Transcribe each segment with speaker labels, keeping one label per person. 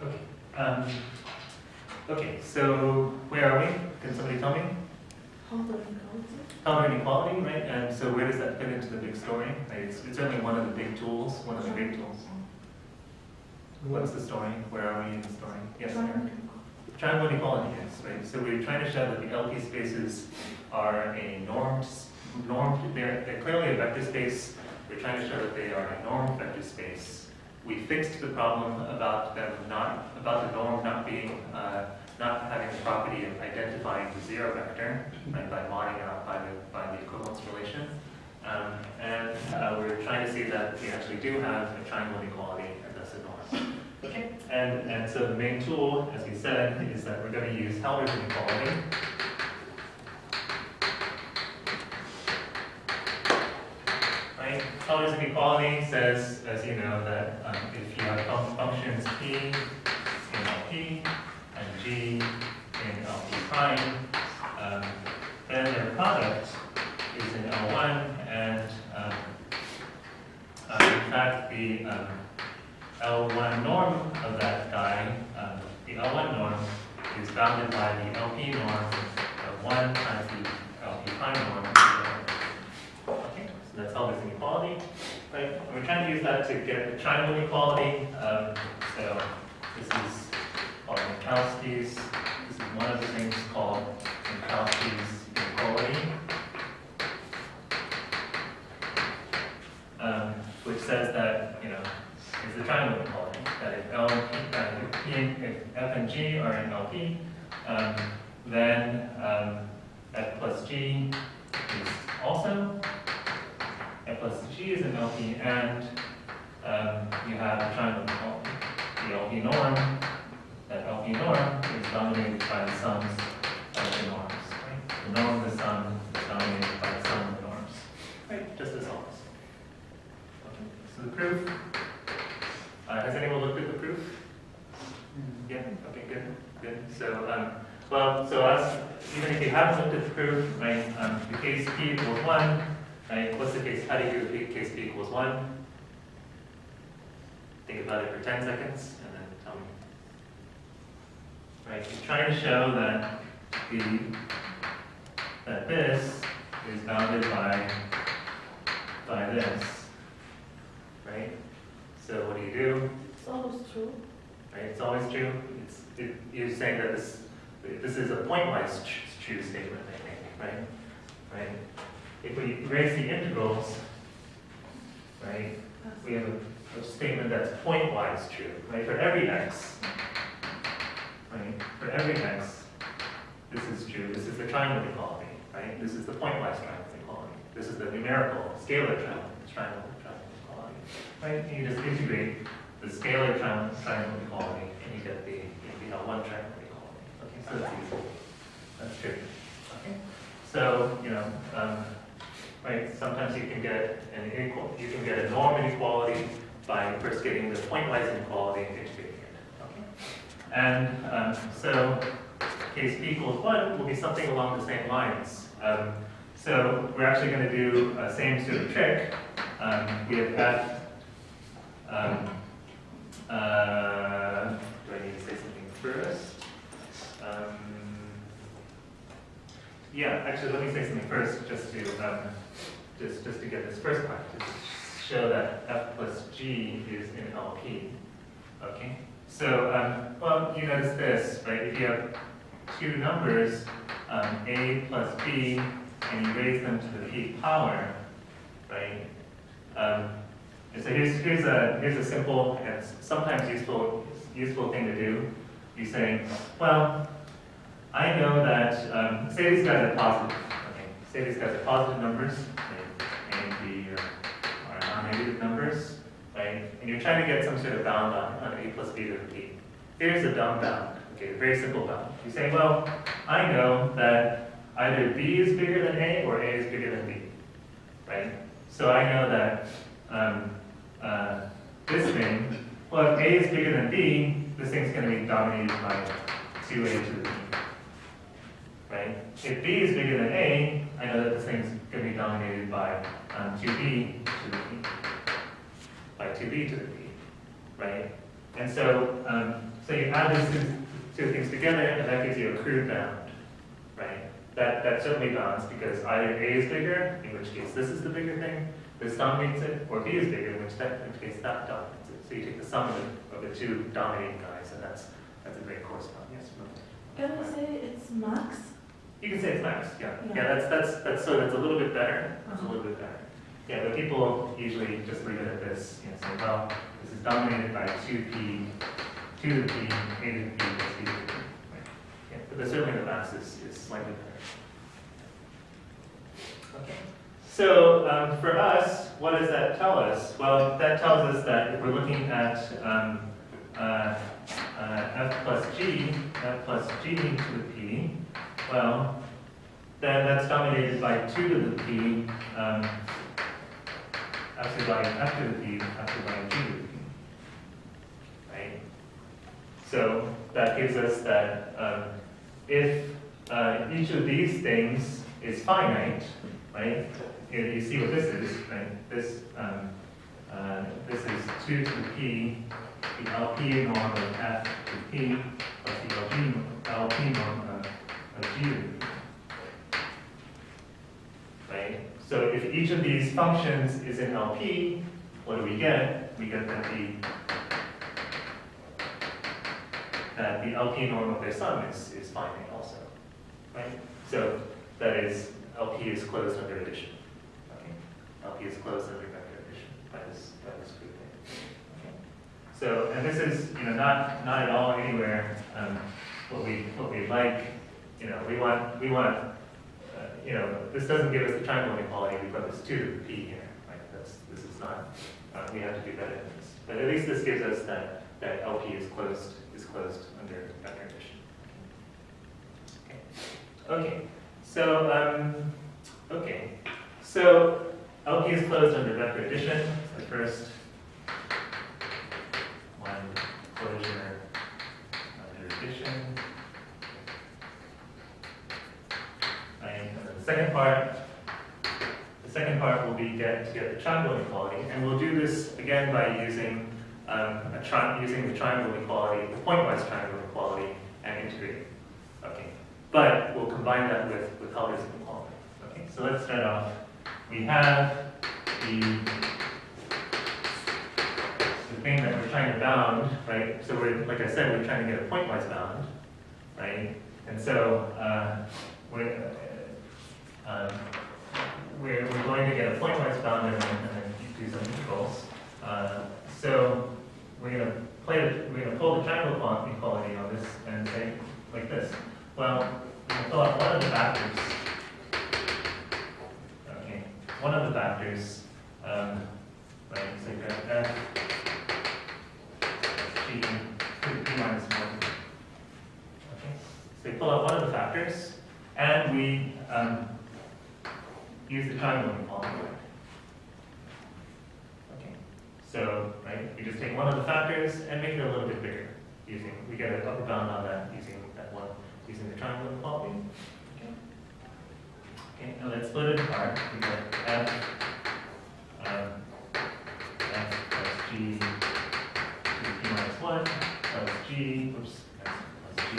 Speaker 1: Okay. Okay, so where are we? Can somebody tell me? Health inequality, right? And so where does that fit into the big story? Right? It's certainly one of the big tools, one of the big tools. What's the story? Where are we in the story? Yes, Eric? Triangle inequality, yes, right? So we're trying to show that the LP spaces are a normed, they're clearly a vector space. We're trying to show that they are a normed vector space. We fixed the problem about the norm not being, not having the property of identifying the zero vector, right, by modding out by the equivalence relation. And we're trying to see that we actually do have a triangle inequality, and that's a norm. Okay. And so the main tool, as we said, is that we're going to use Helder's inequality. Right? Helder's inequality says, as you know, that if you have functions p in LP and g in LP prime, then their product is in L1, and in fact the L1 norm of that guy, the L1 norm is bounded by the LP norm of 1 times the LP prime norm. Okay, so that's Helder's inequality, right? And we're trying to use that to get the triangle inequality. So this is called Minkowski's. This is one of the things called Minkowski's inequality, which says that, you know, is the triangle inequality, that if f and g are in LP, then f plus g is also, f plus g is in LP, and you have the triangle inequality. The LP norm, that LP norm is dominated by the sums of the norms. Right? The norm of the sum is dominated by the sum of the norms. Right? Just as always. Okay. So the proof. Has anyone looked at the proof? Yeah? Okay, good. So, even if you haven't looked at the proof, right, the case p equals 1, right, what's the case, how do you do the case p equals 1? Think about it for 10 seconds, and then tell me. Right, you're trying to show that that this is bounded by this, right? So what do?
Speaker 2: It's always true.
Speaker 1: Right, it's always true. You're saying that this is a pointwise true statement, I think, right? Right. If we erase the integrals, right, we have a statement that's pointwise true, right? For every x, right? For every x, this is true. This is the triangle inequality, right? This is the pointwise triangle inequality. This is the numerical scalar triangle inequality. Right? And you just integrate the scalar triangle inequality, and you get the L1 triangle inequality. Okay, so that's easy. That's true. Okay. So right? Sometimes you can get a norm inequality by first getting the pointwise inequality and integrating it. Okay. And so case p equals 1 will be something along the same lines. So we're actually going to do the same sort of trick. We have f. Do I need to say something first? Yeah, actually, let me say something first, just to get this first part, to show that f plus g is in LP. Okay. So, well, you notice this, right? If you have two numbers, a plus b, and you raise them to the p power, right? So here's a simple and sometimes useful thing to do. You say, well, I know that say these guys are positive. Okay, say these guys are positive numbers, A and B are non-negative numbers, right? And you're trying to get some sort of bound on a plus b to the p. Here's a dumb bound. Okay, a very simple bound. You say, well, I know that either b is bigger than a or a is bigger than b, right? So I know that. This thing, well, if a is bigger than b, this thing's going to be dominated by 2a to the b, right? If b is bigger than a, I know that this thing's going to be dominated by 2b to the b, by 2b to the b, right? And so, so you add these two things together, and that gives you a crude bound, right? That certainly bounds because either A is bigger, in which case this is the bigger thing, this dominates it, or B is bigger, in which case that dominates it. So you take the sum of the two dominating guys, and that's a great correspondence. Yes.
Speaker 2: Can I say it's max?
Speaker 1: You can say it's max. Yeah. That's so that's a little bit better. That's a little bit better. Yeah, but people usually just leave it at this. You know, say, well, this is dominated by 2p, 2 to the p, a to the p, plus b to the p. Right. Yeah, but certainly the max is slightly better. Okay. So for us, what does that tell us? Well, that tells us that if we're looking at f plus g to the p, well, then that's dominated by 2 to the p, actually by f to the p, actually by g to the p, right? So that gives us that if each of these things is finite, right? You see what this is, right? This is 2 to the p, the LP norm of f to p, plus the LP norm of g to the p. Right? So if each of these functions is in LP, what do we get? We get that the LP norm of their sum is finite also. Right? So that is, LP is closed under addition. Okay? LP is closed under vector addition by this group thing. Okay? So, and this is, you know, not at all anywhere what we like. You know, we want you know, this doesn't give us the triangle inequality. We've got this 2 to the p here. Right? This is not. We have to do better than this. But at least this gives us that LP is closed under vector addition. Okay. So LP is closed under vector addition. The first one, closure under addition. Right? And then the second part will be to get the triangle inequality, and we'll do this again by using using the triangle inequality, the pointwise triangle inequality, and integrate. Okay. But we'll combine that with Helder's inequality. Okay, so let's start off. We have the thing that we're trying to bound, right? So we're, like I said, we're trying to get a pointwise bound, right? And so we're going to get a pointwise bound and then do some integrals. So we're going to pull the triangle inequality on this and say like this. Well, we're going to pull out one of the factors. Okay, one of the factors. Right, so you got f g to the p minus 1. Okay, so we pull out one of the factors, and we use the triangle inequality. Okay, so right, we just take one of the factors and make it a little bit bigger. We get an upper bound on that using the triangle inequality. Okay, now let's split it apart. We get f plus g to the p minus 1 plus g, oops, plus g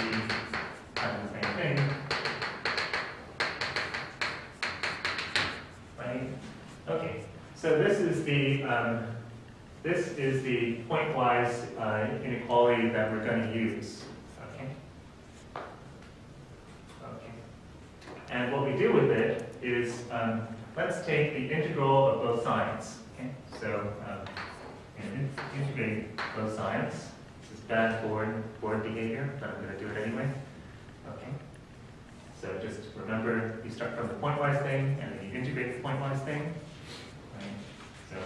Speaker 1: times the same thing. Right? Okay, so this is the pointwise inequality that we're going to use. Okay. And what we do with it is, let's take the integral of both sides. Okay? So integrate both sides. This is bad board behavior, but I'm going to do it anyway. Okay. So just remember, you start from the pointwise thing, and then you integrate the pointwise thing. Right? So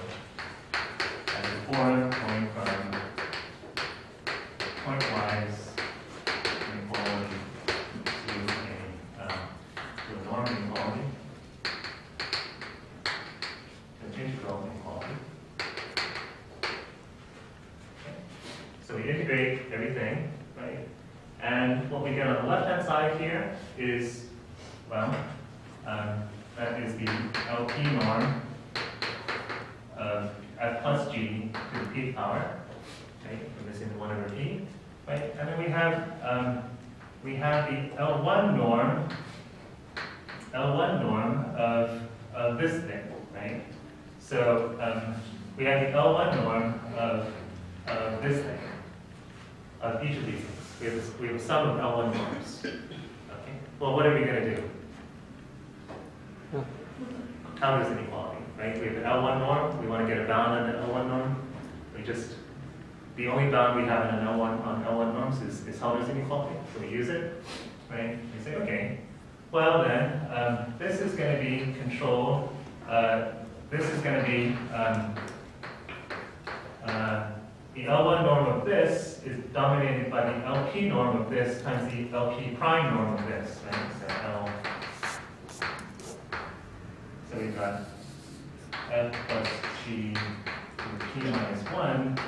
Speaker 1: as before, going from pointwise inequality to a norm inequality, an integral inequality. Okay. So we integrate everything, right? And what we get on the left-hand side here is, well, that is the LP norm of f plus g to the p power. right? We're missing the 1 over p, right? And then we have the L1 norm of this thing, right? So we have the L1 norm of this thing, of each of these things. We have a sum of L1 norms. Okay. Well, what are we going to do? Count as inequality, right? We have an L1 norm. We want to get a bound on the L1 norm. The only bound we have in an on L1 norms is Helder's inequality, so we use it, right? We say, okay, well then, this is going to be control. This is going to be the L1 norm of this is dominated by the LP norm of this times the LP prime norm of this, right? So we've got F plus G to the P minus 1,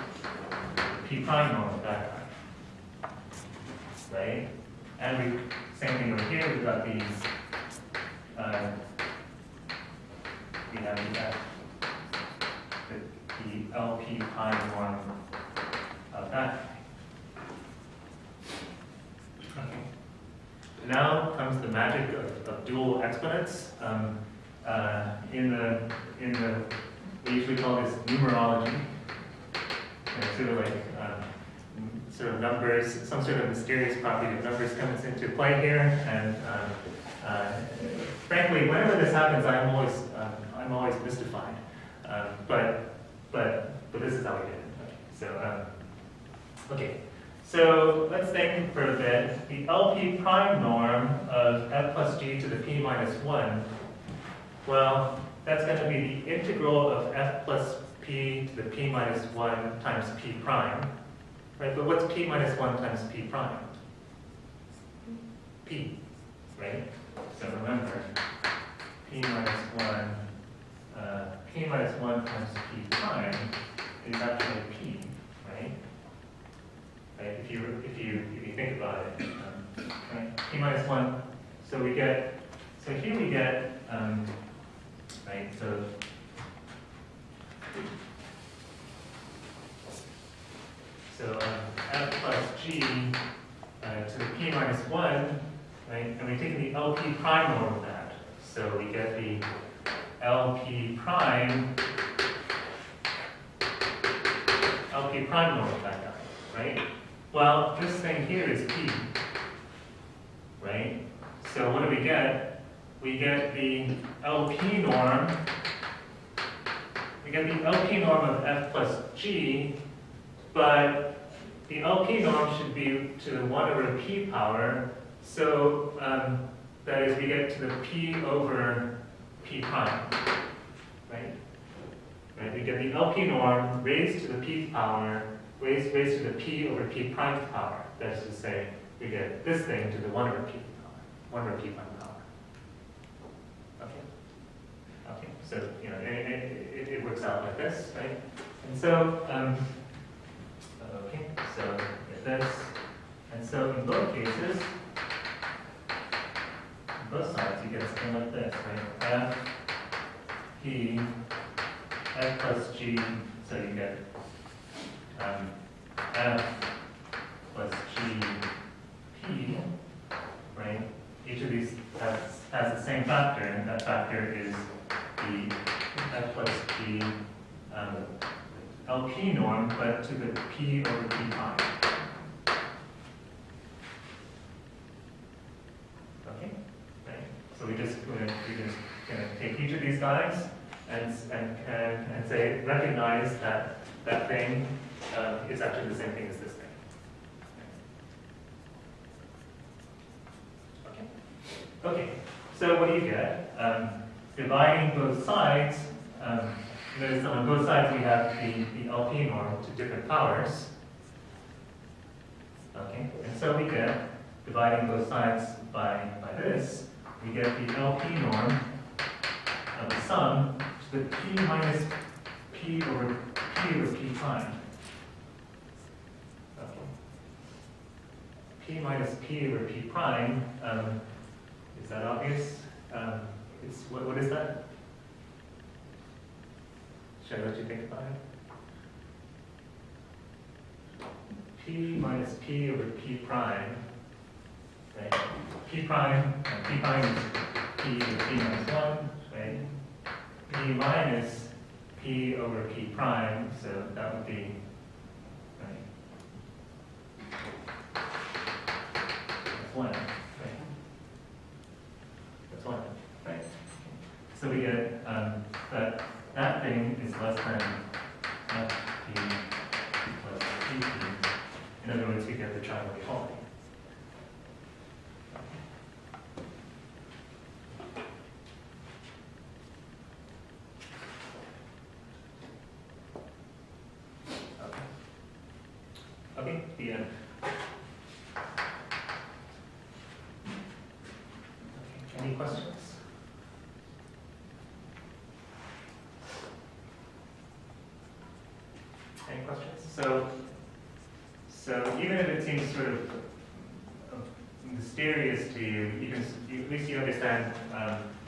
Speaker 1: P prime norm of that guy, right? And same thing over here, we've got these, we have the LP prime norm of that guy. Okay. Now comes the magic of dual exponents. In the we usually call this numerology. Sort of numbers, some sort of mysterious property of numbers comes into play here, and frankly, whenever this happens, I'm always mystified. But this is how we did it. Okay. So let's think for a bit. The LP prime norm of f plus g to the p minus 1. Well, that's going to be the integral of f plus p to the p minus 1 times p prime. Right, but what's p minus 1 times p prime? P, right? So remember, p minus 1 times p prime is actually p, right? Right? If you think about it, right? P minus 1. So here we get, right? So f plus g to the p minus 1, right? And we take the LP prime norm of that. So we get the LP prime norm of that guy, right? Well, this thing here is p, right? So what do we get? We get the LP norm. We get the LP norm of f plus g, but the LP norm should be to the 1 over the p power. So that is, we get to the p over p prime, right? Right? We get the LP norm raised to the p power, raised to the p over p prime power. That's to say, we get this thing to the 1 over p power, 1 over p prime power. Okay. Okay. So it works out like this, right? And so okay. So get this, and so in both cases, on both sides, you get something like this, right? F p f plus g, so you get f plus g p, right? Each of these has the same factor, and that factor is the f plus g LP norm, but to the p over p prime. Okay, right. So we're just gonna take each of these guys and say recognize that thing is actually the same thing as this thing. Okay. Okay. So what do you get? Dividing both sides. Notice on both sides we have the LP norm to different powers. Okay, and so we get, dividing both sides by this, we get the LP norm of the sum to the p minus p over p prime. Okay. P minus p over p prime, is that obvious? What is that? Should I let you think about it? P minus P over P prime, right? P prime, and P prime is P over P minus 1, right? P minus P over P prime, so that would be, right? That's 1, right? That's 1, right? So we get that thing is less than FP plus PP. In other words, we get the triangle equality. Okay, the end. Okay, any questions? Any questions? So even if it seems sort of mysterious to you, at least you understand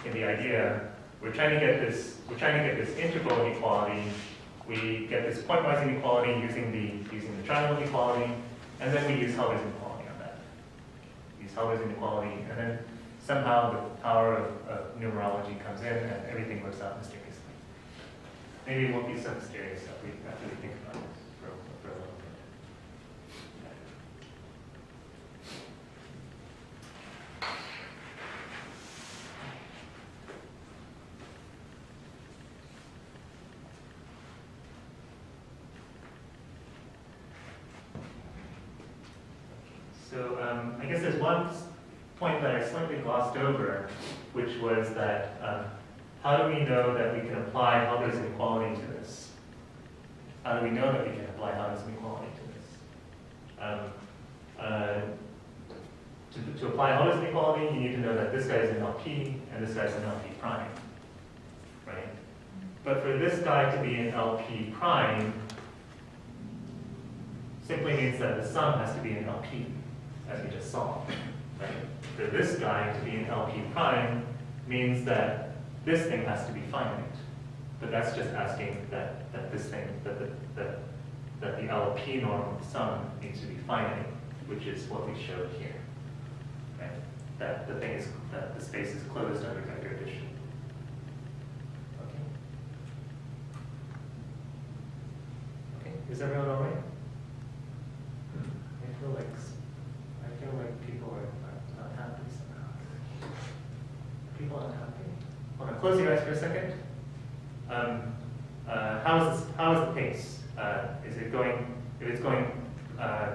Speaker 1: in the idea. We're trying to get this integral inequality. We get this pointwise inequality using the triangle inequality, and then we use Helder's inequality on that. Use Helder's inequality, and then somehow the power of numerology comes in, and everything works out mysteriously. Maybe it won't be so mysterious after we think about it for a little bit. So I guess there's one point that I slightly glossed over, which was that how do we know that we can apply Helder's inequality to this? How do we know that we can apply Helder's inequality to this? To apply Helder's inequality, you need to know that this guy is an LP and this guy is an LP prime, right? But for this guy to be an LP prime simply means that the sum has to be an LP, as we just saw, right? For this guy to be an LP prime means that this thing has to be finite. But that's just asking that the LP norm of the sum needs to be finite, which is what we showed here, right? That the space is closed under vector addition. Okay, is everyone all right? I feel like people are not happy somehow. People are unhappy. Hold on, close your eyes for a second. How is the pace? Is it going? If it's going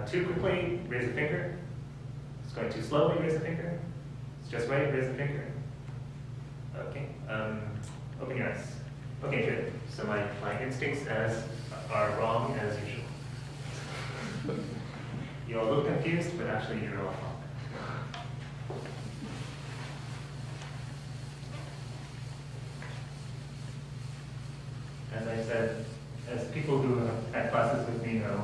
Speaker 1: too quickly, raise a finger. If it's going too slowly, raise a finger. It's just right, raise a finger. Okay. Open your eyes. Okay, good. So my instincts are wrong as usual. You all look confused, but actually you're all wrong. As I said, as people who have had classes with me know,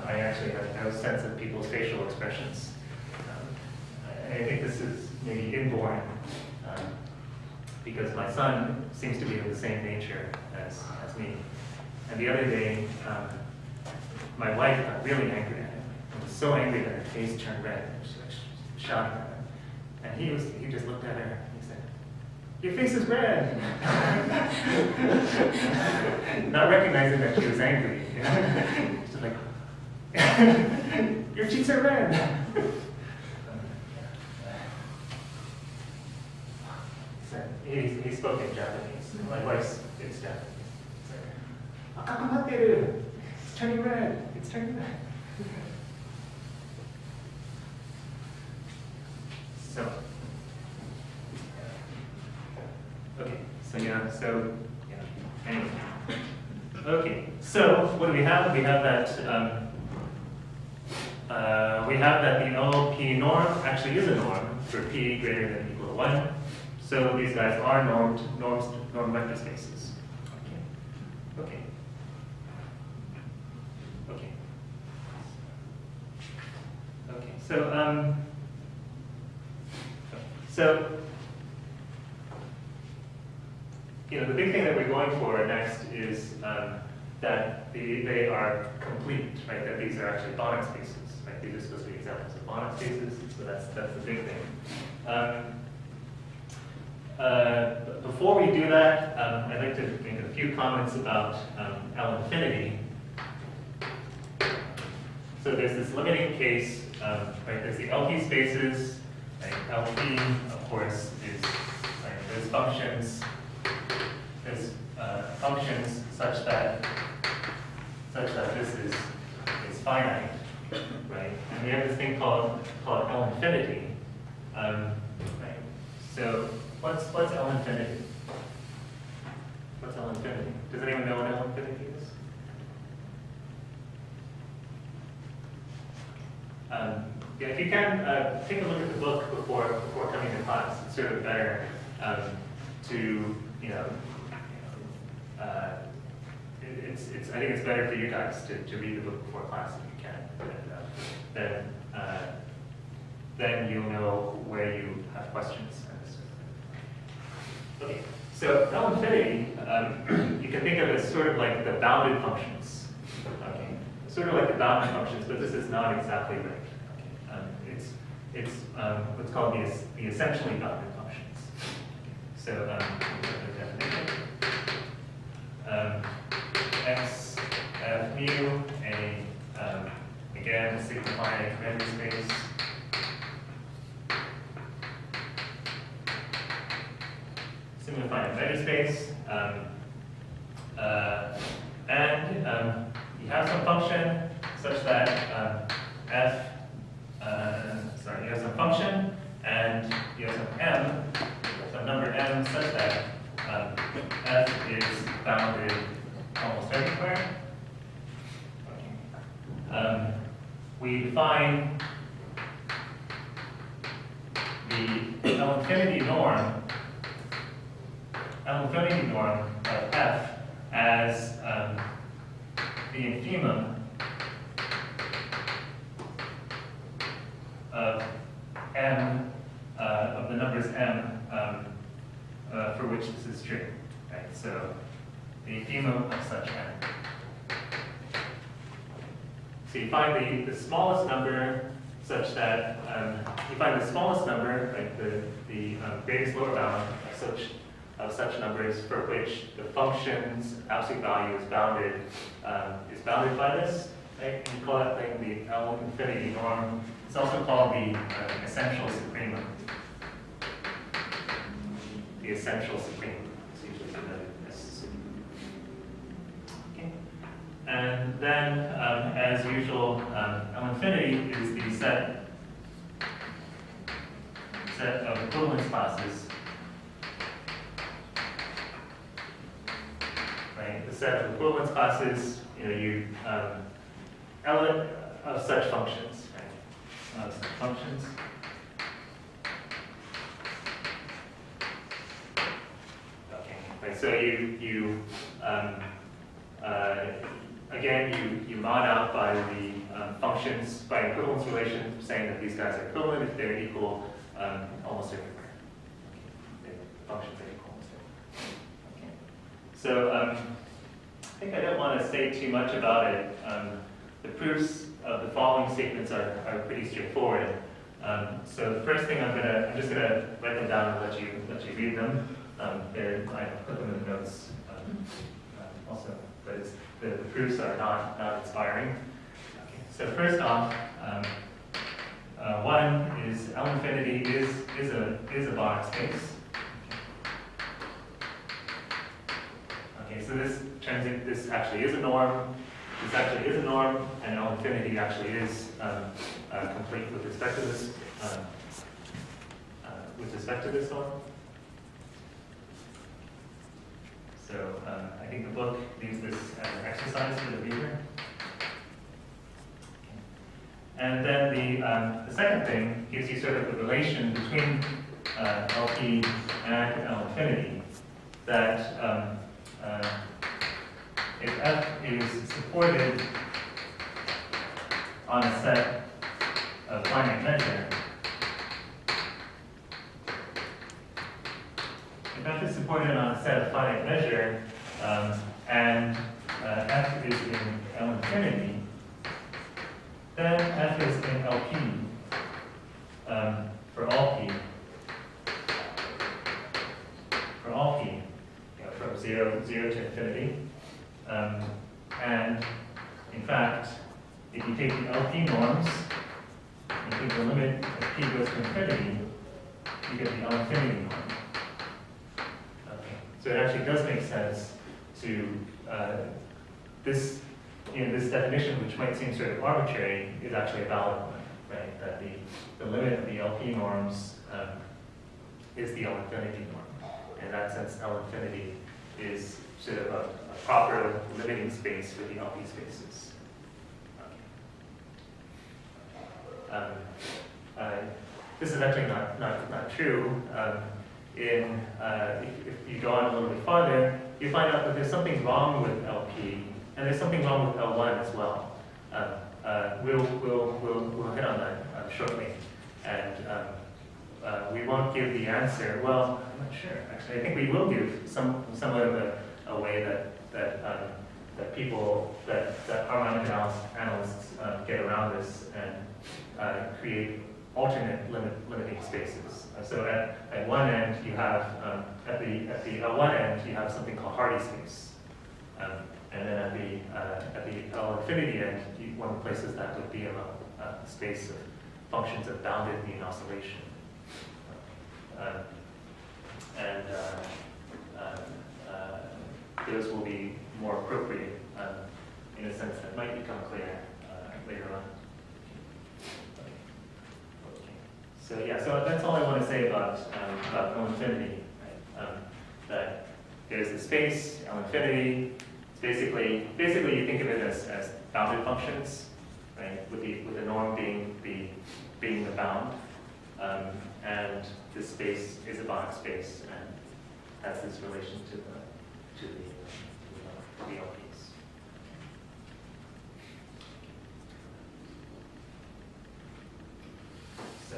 Speaker 1: I actually have no sense of people's facial expressions. I think this is maybe inborn, because my son seems to be of the same nature as me. And the other day, my wife got really angry at him. He was so angry that her face turned red, and she was shouting at him. And he just looked at her and he said, "Your face is red." Not recognizing that she was angry. You know? Just like, "Your cheeks are red." He spoke in Japanese. My wife speaks Japanese. "Akamateru." It's turning red. It's turning red. So, okay, anyway. Okay, so what do we have? We have that the LP norm actually is a norm for p greater than or equal to 1. So these guys are norm vector spaces. Okay. So the big thing that we're going for next is that they are complete, right? That these are actually Banach spaces, right? These are supposed to be examples of Banach spaces, so that's the big thing. Before we do that, I'd like to make a few comments about L infinity. So there's this limiting case, right? There's the LP spaces, right? LP, of course, is right? There's functions such that this is finite, right? And we have this thing called L infinity, right? So what's L infinity? What's L infinity? Does anyone know what L infinity is? Yeah, if you can, take a look at the book before coming to class. It's sort of better to, I think it's better for you guys to read the book before class if you can. Then you'll know where you have questions. Okay, so L infinity, you can think of it as sort of like the bounded functions. Okay, sort of like the bounded functions, but this is not exactly right. It's what's called the essentially bounded functions. So the definition. X f mu, again, signifying memory space. Signifying memory space. And you have some function such that you have some function and you have some number m such that f is bounded almost everywhere. We define the L infinity norm of f as the infimum of m, of the numbers m for which this is true. Right? So the infimum of such m. So you find the smallest number such that you find the smallest number, right, the greatest lower bound of such numbers for which the function's absolute value is bounded by this. Right? We call that thing the L infinity norm. It's also called the essential supremum. The essential supremum. It's usually denoted as. Okay. And then, as usual, L infinity is the set of equivalence classes. Right? The set of equivalence classes, L of such functions. Right? Of such functions. Okay. Right. So again, you mod out by the functions by equivalence relation, saying that these guys are equivalent if they're equal almost everywhere. Okay. The functions are equal almost everywhere. Okay. So I think I don't want to say too much about it. The proofs of the following statements are pretty straightforward. So the first thing I'm just gonna write them down and let you read them. I put them in the notes also, but the proofs are not inspiring. Okay. So first off, one is L infinity is a Banach space. Okay, so this actually is a norm. This actually is a norm, and L infinity actually is complete with respect to this norm. So I think the book leaves this as an exercise for the reader. And then the second thing gives you sort of the relation between LP and L infinity, that if f is supported on a set of finite measure, and f for all p, from 0 to infinity. And in fact, if you take the LP norms, and take the limit as p goes to infinity, you get the L infinity norm. Okay. So it actually does make sense to this definition, which might seem sort of arbitrary, is actually a valid one, right? That the limit of the LP norms is the L infinity norm. And in that sense, L infinity is sort of a proper limiting space for the LP spaces. This is actually not true. If you go on a little bit farther, you find out that there's something wrong with LP, and there's something wrong with L1 as well. We'll hit on that shortly, and we won't give the answer. Well, I'm not sure. Actually, I think we will give somewhat of a way that people that harmonic analysts get around this and create alternate limiting spaces. So at one end you have at the L1 end you have something called Hardy space, and then at the L infinity end, one of the places that would be a space of functions of bounded mean oscillation, and those will be more appropriate in a sense that might become clear later on. So yeah, so that's all I want to say about L infinity. Right? That there's a space, L infinity. It's basically you think of it as bounded functions, right? With the norm being the bound, and this space is a Banach space and has this relation to the LPs. So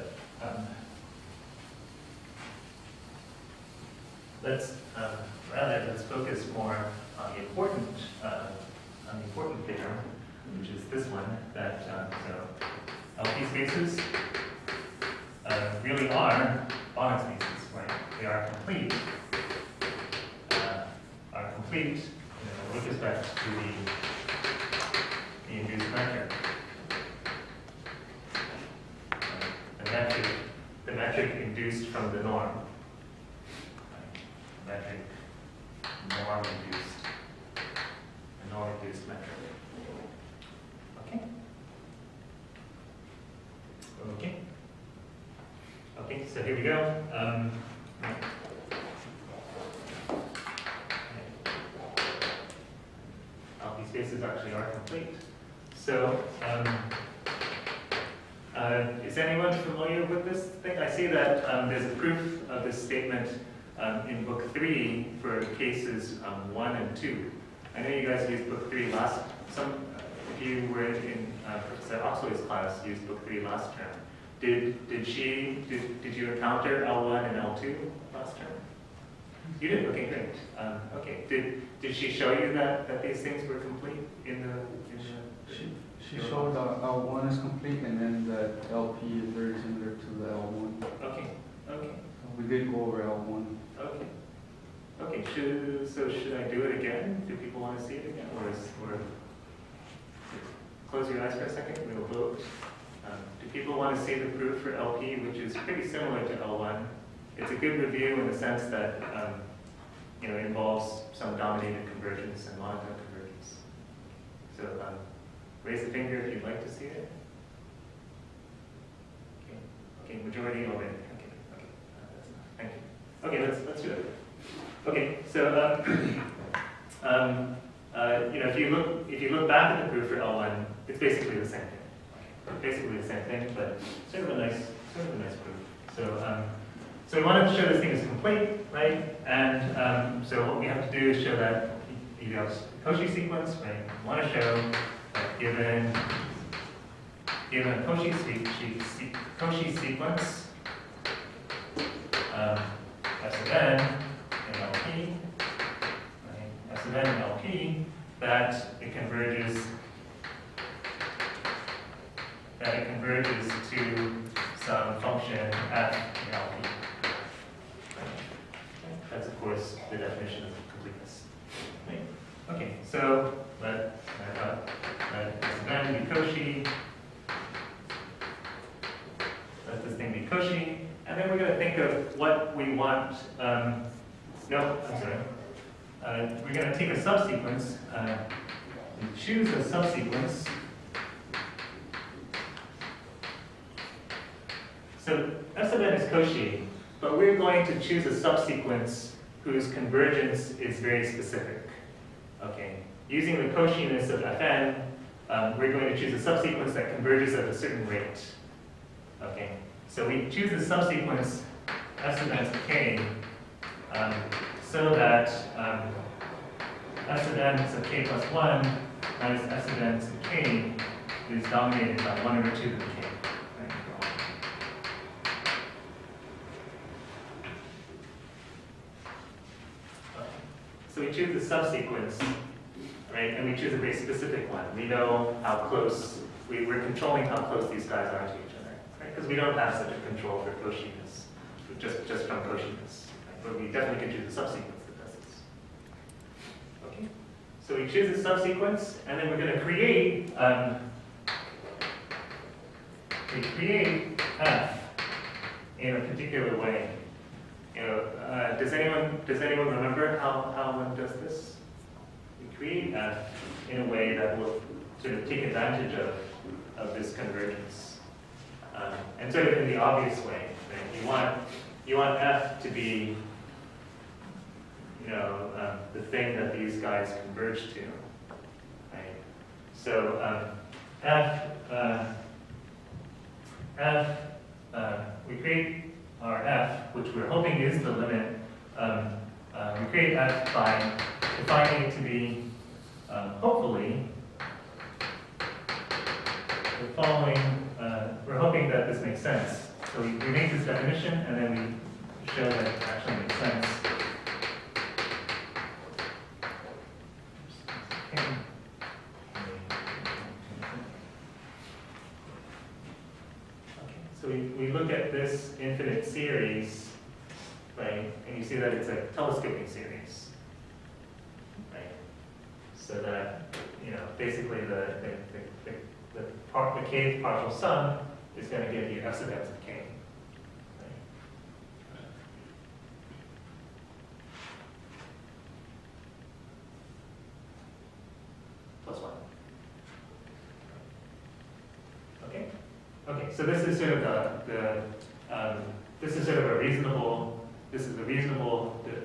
Speaker 1: let's focus more on the important theorem, which is this one, that so LP spaces really are Banach spaces, right? They are complete. With respect to the induced metric. The metric induced from the norm. Metric norm induced. The norm induced metric. Okay, so here we go. LP spaces actually are complete. So, is anyone familiar with this thing? I see that there's a proof of this statement in book 3 for cases 1 and 2. I know you guys used book 3 last. If you were in Professor Oxley's class, used book 3 last term. Did you encounter L1 and L2 last term? You did. Okay, great. Okay. Did she show you that these things were complete in the?
Speaker 3: She showed L1 is complete, and then the LP is very similar to the L1.
Speaker 1: Okay.
Speaker 3: We did go over L1.
Speaker 1: Okay. Should I do it again? Do people want to see it again, or close your eyes for a second? We'll vote. Do people want to see the proof for LP, which is pretty similar to L1? It's a good review in the sense that it involves some dominated convergence and monotone convergence. So raise the finger if you'd like to see it. Okay, majority already. Okay, that's enough. Thank you. Okay, let's do it. Okay, so if you look back at the proof for L1, it's basically the same thing. Basically the same thing, but sort of a nice proof. So we wanted to show this thing is complete, right? And so what we have to do is show that you have a Cauchy sequence, right? We want to show that given a Cauchy sequence, S of n in LP, right? S of n in LP, that it converges to some function And then we're going to think of what we want. No, I'm sorry. We're going to take a subsequence, and choose a subsequence. So f sub n is Cauchy, but we're going to choose a subsequence whose convergence is very specific. Okay, using the Cauchiness of Fn, we're going to choose a subsequence that converges at a certain rate. Okay, so we choose a subsequence f sub n to k so that f sub n sub k plus 1 minus f sub n sub k is dominated by 1 over 2 to the k. So we choose the subsequence, right, and we choose a very specific one. We know how close, we're controlling how close these guys are to each other, right? Because we don't have such a control for Cauchiness, just from Cauchiness. Right? But we definitely can choose a subsequence that does this. Okay, so we choose a subsequence, and then we're going to create, f in a particular way. You know, does anyone remember how one does this? We create f in a way that will sort of take advantage of this convergence, and sort of in the obvious way. Right? You want f to be, you know, the thing that these guys converge to. Right? So we create our f, which we're hoping is the limit. We create f by defining it to be, hopefully, the following. We're hoping that this makes sense. So we make this definition, and then we show that it actually makes sense. So we look at this infinite series, right, and you see that it's a telescoping series, right? So that, you know, basically the kth partial sum is going to give you f sub n sub k. Right? Plus 1. Okay. Okay, so this is sort of this is sort of a reasonable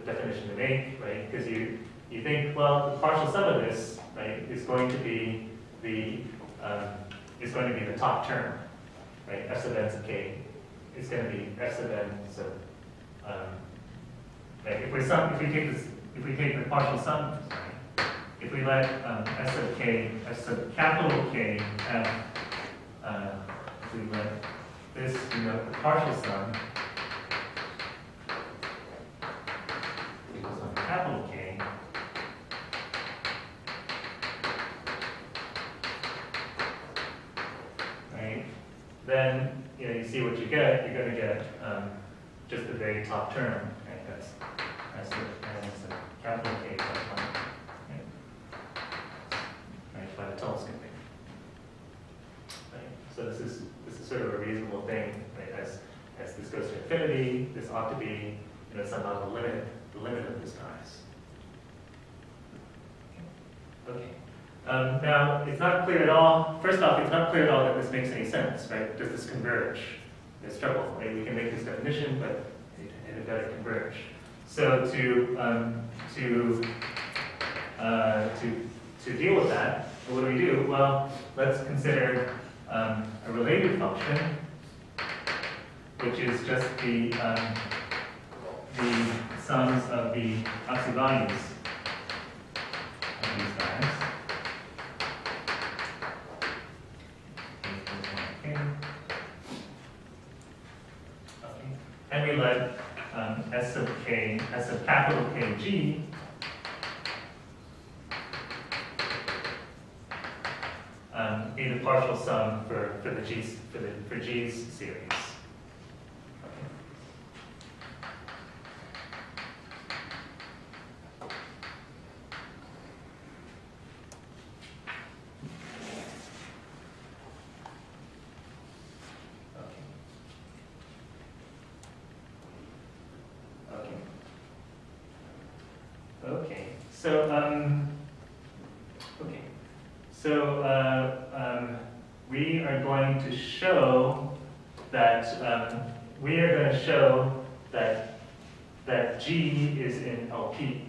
Speaker 1: definition to make, right? Because you think, well, the partial sum of this, right, is going to be the top term, right? F sub n sub k is going to be f sub n sub right? If we take the partial sum, if we let f sub capital K f if we let this denote the partial sum equals on capital K, right? Then you see what you get. You're going to get just the very top term, right? That's the capital K plus 1, right? By the telescoping. Right? So this is sort of a reasonable thing, right? As this goes to infinity, this ought to be, somehow the limit of this size. Okay. Now it's not clear at all. First off, it's not clear at all that this makes any sense, right? Does this converge? There's trouble. Right? We can make this definition, but it doesn't converge. So to deal with that, what do we do? Well, let's consider a related function, which is just the sums of the absolute values of these guys. Okay. And we let s of capital Kg be the partial sum for G's series. So, okay. So, we are going to show that, that G is in LP.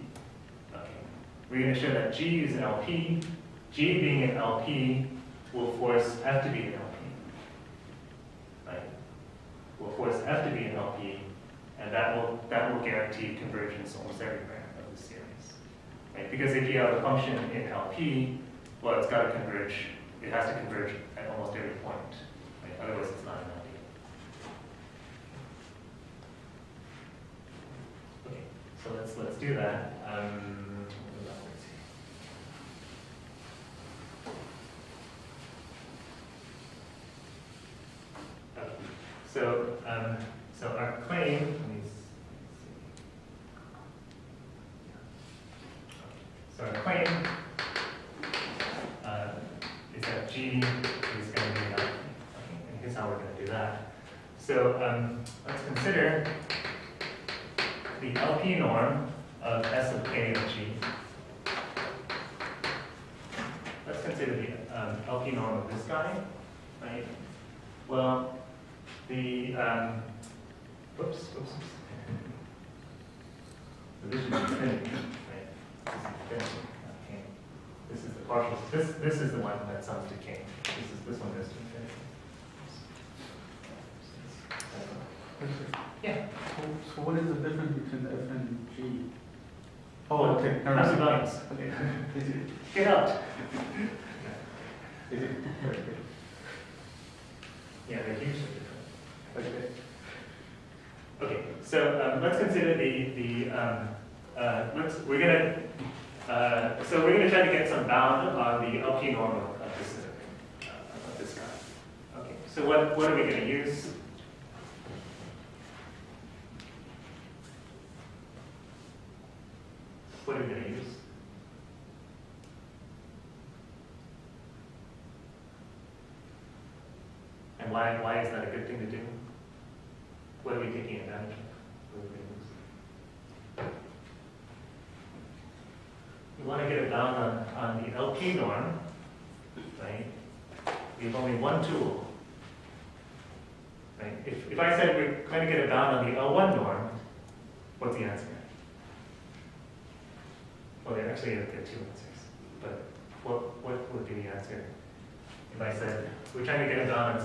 Speaker 1: Okay. We're going to show that G is in LP. G being in LP will force F to be in LP. Right? Will force F to be in LP, and that will guarantee convergence almost everywhere of the series. Right? Because if you have a function in LP, well, it's got to converge. It has to converge at almost every point. Right? Otherwise, it's not an LP. Okay, so let's do that. Okay. So our claim. Let me see. So our claim is that G is going to be LP. Okay, and here's how we're going to do that. So let's consider the LP norm of S of K of G. Let's consider the LP norm of this guy, right? Well, the whoops. So this is infinity, right? This is infinity. Okay. This is the partial. This is the one that sums to K. This one goes to infinity. Yeah.
Speaker 3: So what is the difference between F and G?
Speaker 1: Oh,
Speaker 3: okay.
Speaker 1: How's the values?
Speaker 3: Okay. Is it?
Speaker 1: Get out.
Speaker 3: Is it? Okay.
Speaker 1: Yeah, they're hugely different.
Speaker 3: Okay.
Speaker 1: Okay, so let's consider we're gonna try to get some bound on the LP norm of this guy. Okay, so what are we gonna use? What are we going to use? And why is that a good thing to do? What are we taking advantage of? What are we going to use? We want to get it down on the LP norm, right? We have only one tool. Right? If I said we're going to get it down on the L1 norm, what's the answer? Well, actually, there are two answers. But what would be the answer? If I said, we're trying to get it down on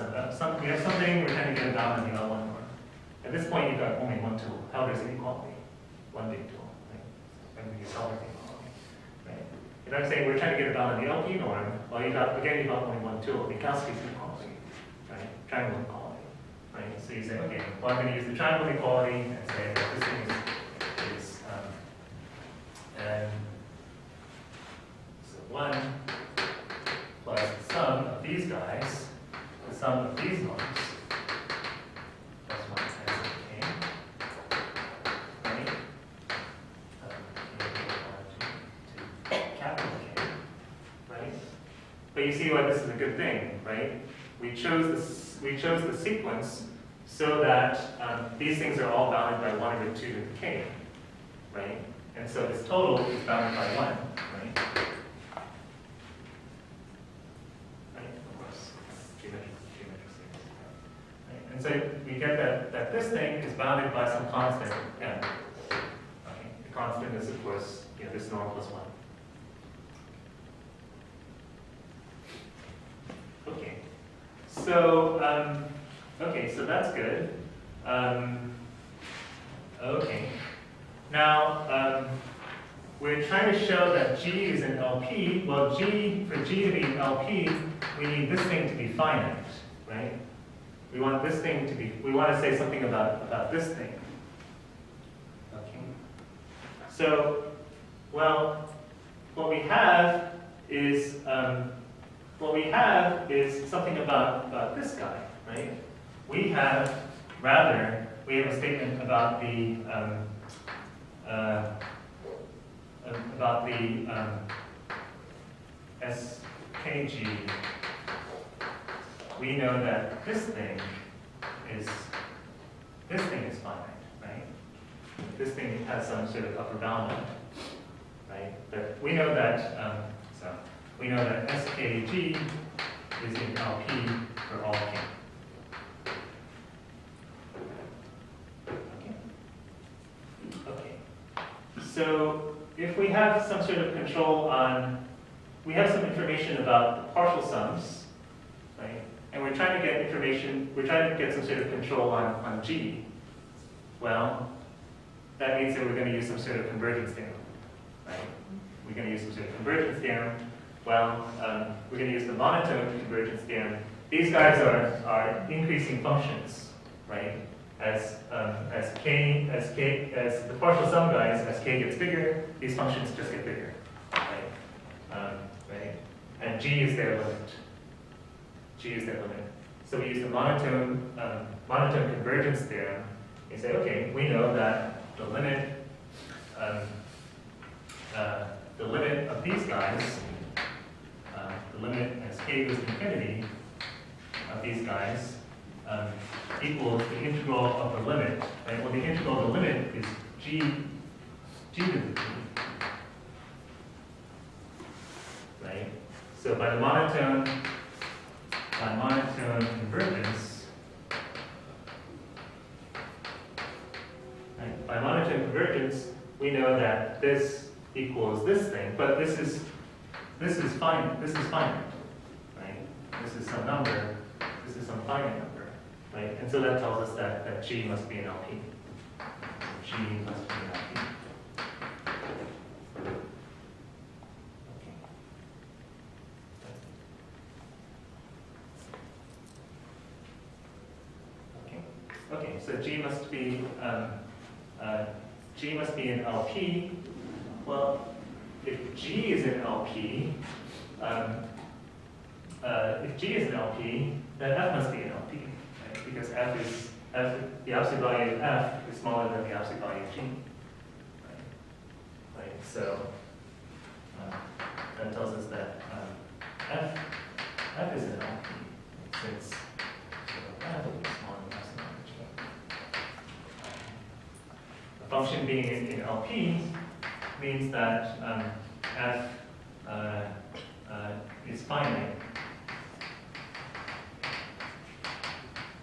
Speaker 1: we have something, we're trying to get it down on the L1 norm. At this point, you've got only one tool. How there's inequality. One big tool, right? And you solve inequality, right? If I'm saying we're trying to get it down on the LP norm, well, you've got only one tool. It constitutes inequality, right? Triangle inequality, right? So you say, okay, well, I'm going to use the triangle inequality and say that this thing is and so 1 plus the sum of these guys, the sum of these norms, plus 1 times K, right? To capital K, right? But you see why this is a good thing, right? We chose the sequence so that these things are all bounded by 1 over 2 to the K, right? And so this total is bounded by 1, right? Right, of course, geometric series. Right? And so we get that this thing is bounded by some constant m. Okay? The constant is, of course, this norm plus 1. Okay. So, so that's good. Okay. Now, we're trying to show that G is in LP. Well, for G to be in LP, we need this thing to be finite, right? We want this thing to be, we want to say something about this thing. Okay. So, well, what we have is something about this guy, right? We have a statement about the SKG. We know that this thing is finite, right? This thing has some sort of upper bound on it. right? But we know that we know that skg is in LP for all k. Okay. So if we have some sort of control on, we have some information about the partial sums, right? And we're trying to get information, we're trying to get some sort of control on G. Well, that means that we're going to use some sort of convergence theorem, right? We're going to use some sort of convergence theorem. Well, we're going to use the monotone convergence theorem. These guys are increasing functions, right? As the partial sum guys, as k gets bigger, these functions just get bigger, right? Right? And g is their limit. G is their limit. So we use the monotone convergence theorem. We say, okay, we know that the limit of these guys, the limit as k goes to infinity of these guys equals the integral of the limit, right? Well, the integral of the limit is g to the t, right? So by monotone convergence, right? By monotone convergence, we know that this equals this thing, but this is finite. This is finite, right? This is some number. This is some finite number, right? And so that tells us that G must be an LP. G must be an LP. Okay, so G must be an LP. Well, if G is an LP, then F must be an LP, right? Because the absolute value of F is smaller than the absolute value of G, right? So that tells us that F is an LP, since F is smaller than absolute value of G. A function being in LP means that F is finite.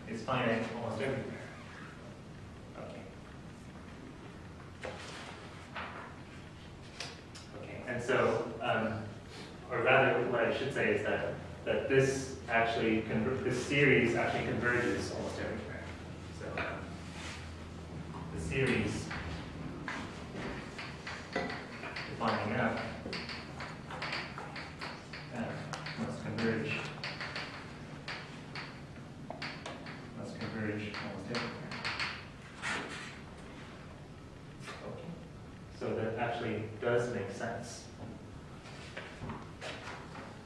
Speaker 1: Is finite almost everywhere. Okay. Okay, and so, or rather, what I should say is that this series actually converges almost everywhere. So, the series defining F must converge. Almost everywhere. Okay. So that actually does make sense.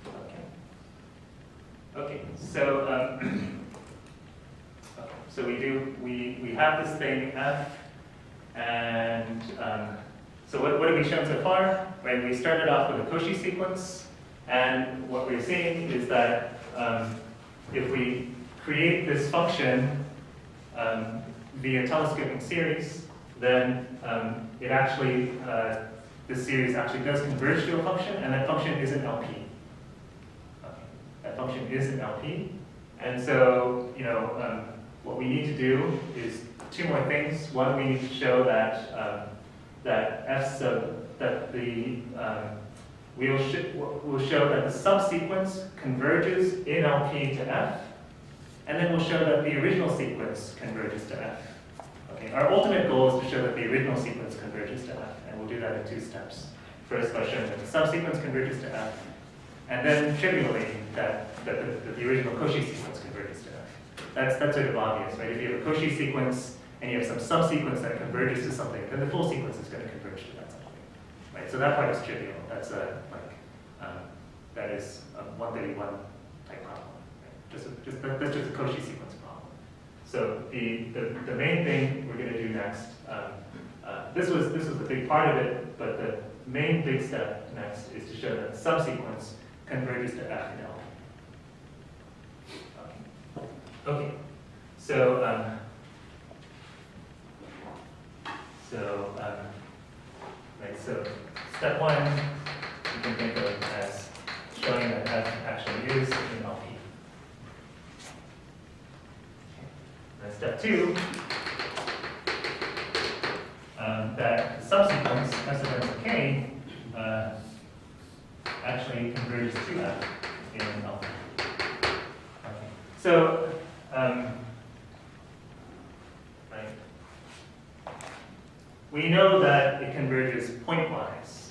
Speaker 1: Okay. Okay. So so we have this thing F, and so what have we shown so far? Right. We started off with a Cauchy sequence, and what we're seeing is that if we create this function via telescoping series, then it actually, this series actually does converge to a function, and that function is an LP. Okay. That function is an LP, and so what we need to do is two more things. One, we need to show that we'll show that the subsequence converges in LP to F. And then we'll show that the original sequence converges to F. Okay, our ultimate goal is to show that the original sequence converges to F, and we'll do that in two steps. First, by showing that the subsequence converges to F, and then trivially that the original Cauchy sequence converges to F. That's sort of obvious, right? If you have a Cauchy sequence and you have some subsequence that converges to something, then the full sequence is going to converge to that something, right? So that part is trivial. That's that is a 131 type problem. That's just a Cauchy sequence problem. So the main thing we're going to do next, this was a big part of it, but the main big step next is to show that the subsequence converges to F in L. Okay. So step step one, you can think of as showing that f actually is in LP. And step two, that the subsequence f sub n sub k actually converges to f in LP. Okay. So, right. We know that it converges pointwise,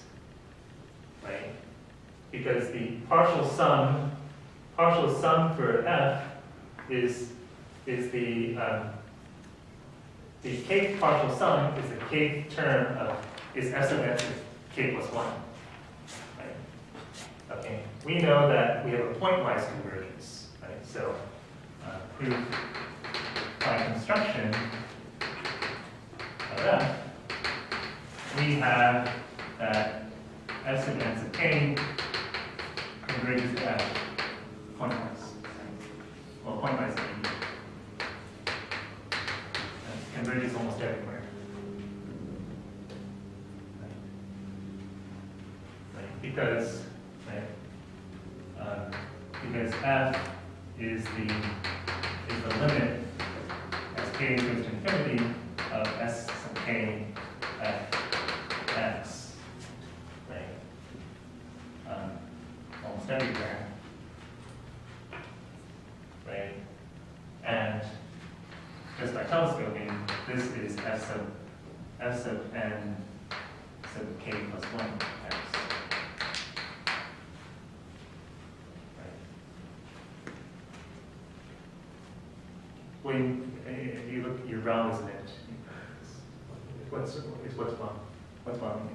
Speaker 1: right? Because the partial sum for f is the kth partial sum is the kth term of is f sub n k plus 1. Right? Okay. We know that we have a pointwise convergence, right? So proof by construction of f, we have that f sub n sub k converges to f pointwise. Well, pointwise converges almost everywhere. Right? Because f is the limit as k goes to infinity of s sub k f x, right? Almost everywhere, right? And just by telescoping, this is f sub n sub k plus 1 x. When you look, you're wrong, isn't it? What's wrong? What's wrong?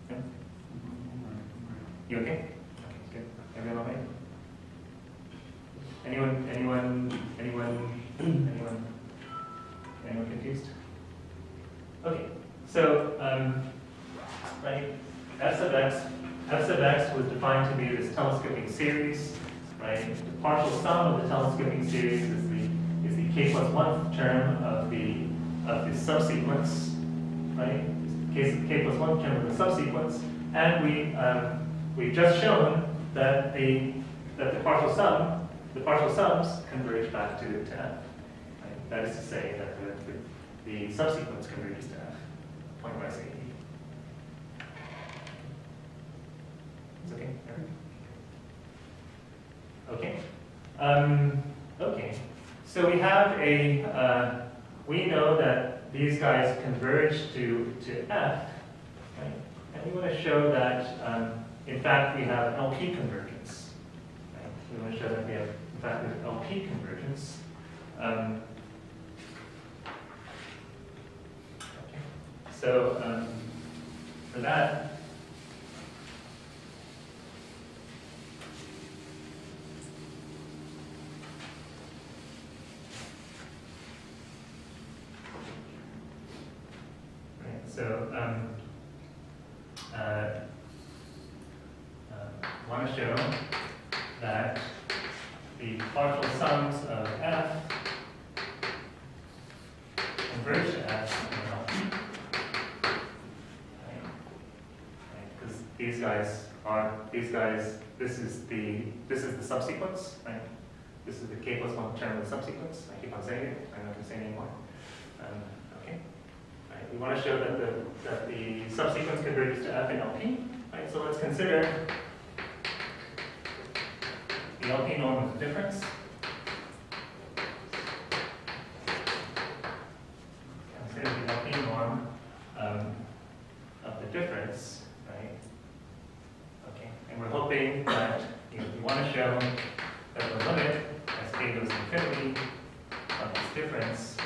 Speaker 1: Yeah? You okay? Okay, good. Everyone all right? Anyone confused? Okay, so right, f sub x was defined to be this telescoping series. Right? The partial sum of the telescoping series is the k plus 1th term of the subsequence, right? K plus 1 term of the subsequence, and we've just shown that the partial sums converge back to f. Right? That is to say that the subsequence converges to f, pointwise AE. It's okay. Okay. Okay. So we have we know that these guys converge to f, right? And we want to show that, in fact, we have LP convergence. Right? We want to show that we have, in fact, LP convergence. Okay. So for that, so want to show that the partial sums of f converge to f in LP. Because these guys, this is the subsequence, right? This is the k plus 1 term of the subsequence. I keep on saying it. I'm not going to say it anymore. Okay. Right. We want to show that the subsequence converges to f in LP. Right. So let's consider the LP norm of the difference. Consider the LP norm of the difference, right? Okay. And we're hoping that we want to show that the limit as k goes to infinity of this difference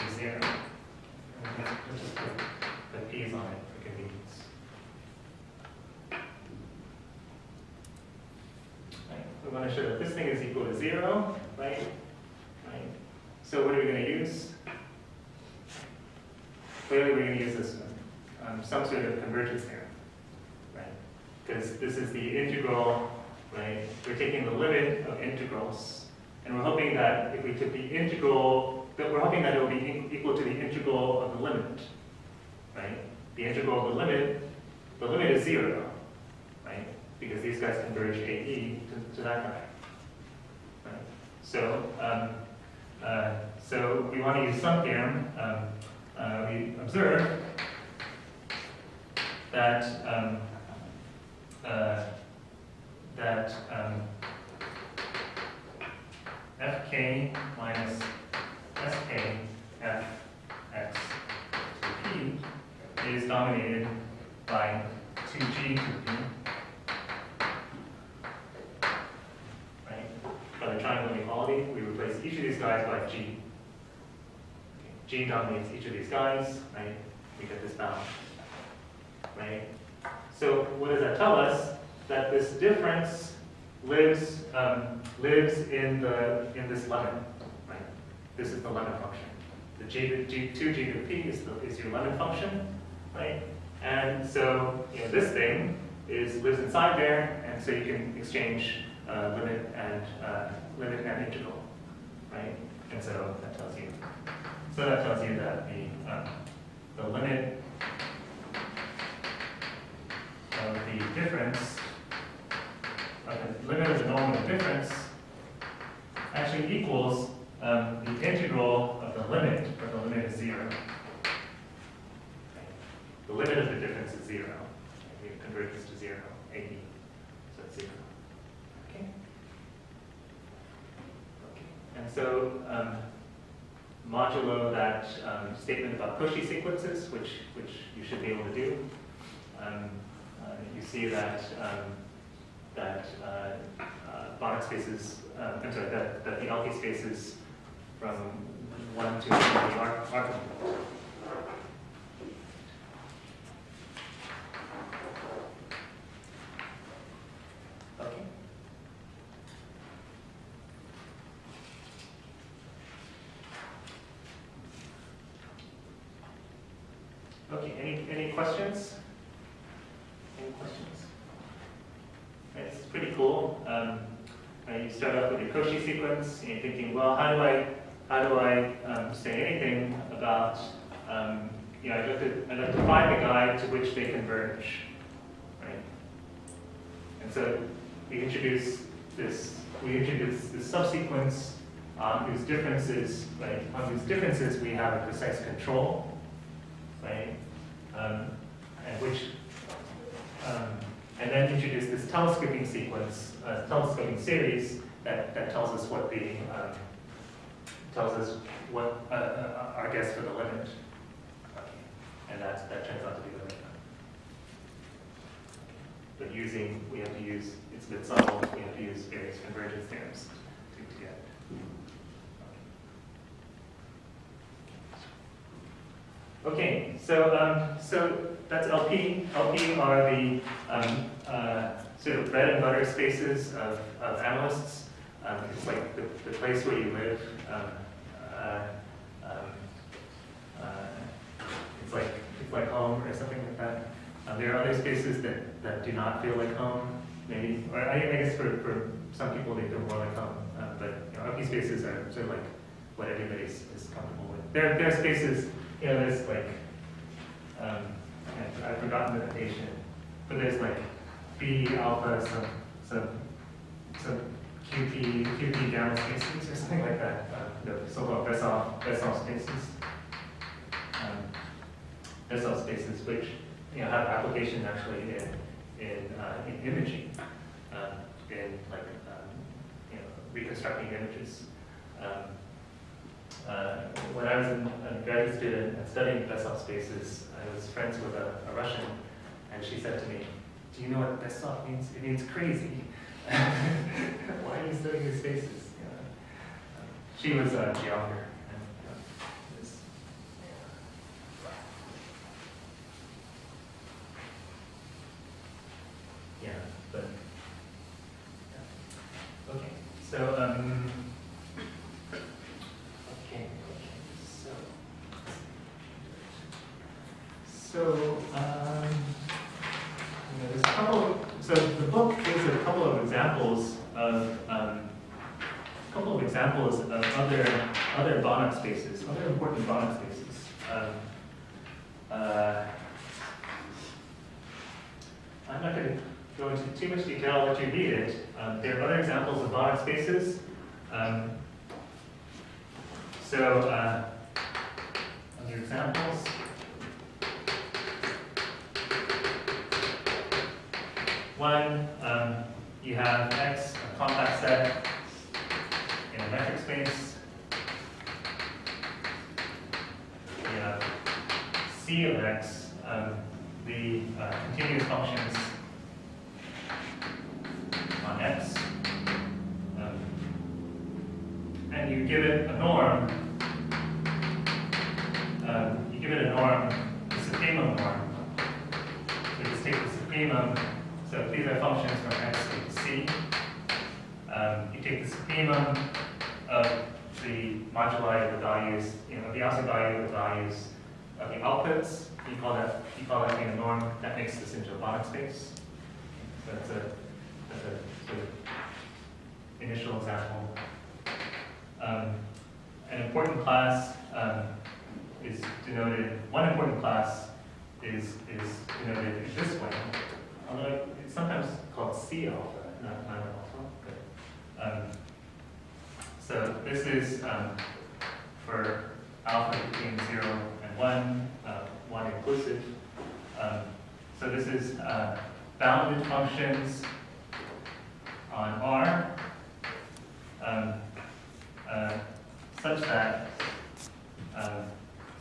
Speaker 1: is 0. Let's just put the p's on it for convenience. Right. We want to show that this thing is equal to 0, right? Right. So what are we going to use? Clearly, we're going to use this one, some sort of convergence theorem. Because this is the integral, right? We're taking the limit of integrals, and we're hoping that if we took the integral we're hoping that it will be equal to the integral of the limit, right? The integral of the limit is 0, right? Because these guys converge AE to that guy, right? So, so we want to use sum theorem. We observe that fk minus sk fx to p is dominated by 2g to p, right? By the triangle inequality, we replace each of these guys by g. Okay. G dominates each of these guys, right? We get this balance, right? So what does that tell us? That this difference lives in this lemon, right? This is the lemon function. The 2g to p is your lemon function, right? And so this thing lives inside there, and so you can exchange limit and integral, right? And so that tells you. So that tells you that the limit of the difference, the limit of the normal difference, actually equals the integral of the limit, where the limit is 0. The limit of the difference is 0. We convert this to 0, AE. So it's 0. Okay? Okay. And so, modulo that statement about Cauchy sequences, which you should be able to do, you see that Banach spaces, that the LP spaces from 1 to infinity are complete. Okay. Okay, any questions? Any questions? It's pretty cool. You start off with your Cauchy sequence, and you're thinking, well, how do I say anything about, I'd like to find the guy to which they converge, right? And so we introduce this subsequence whose differences, right? On whose differences we have a precise control, right? And then introduce this telescoping sequence, telescoping series that tells us what our guess for the limit, and that turns out to be the limit. But we have to use, it's a bit subtle. We have to use various convergence theorems to get. Okay, so that's LP. LP are the sort of bread and butter spaces of analysts. It's like the place where you live. It's like home or something like that. There are other spaces that do not feel like home, maybe. Or I guess for some people they feel more like home. But LP spaces are sort of like what everybody is comfortable with. There are spaces. There's like, I've forgotten the notation, but there's like B alpha, some QP gamma spaces or something like that, the so-called Bessel spaces. Bessel spaces, which have application actually in imaging, in like reconstructing images. When I was a graduate student and studying Bessel spaces, I was friends with a Russian, and she said to me, "Do you know what Bessel means? It means crazy. Why are you studying these spaces?" She was a geographer. Yeah, but yeah. Okay, so there's a couple. So the book gives a couple of examples of couple of examples of other Banach spaces, other important Banach spaces. I'm not going to go into too much detail. I'll let you read it. There are other examples of Banach spaces. Other examples. One, you have X, a compact set in a metric space. You have C of X, the continuous functions on X. And you give it a norm. You give it a norm, the supremum norm. So just take the supremum. So if these are functions from X to C. You take the supremum of the moduli of the values, the absolute value of the values of the outputs. You call that being a norm. That makes this into a Banach space. So that's a sort of initial example. An important class is denoted. One important class is denoted in this way. Although it's sometimes called C alpha, not alpha. So this is for alpha between 0 and 1 inclusive. So this is bounded functions on R such that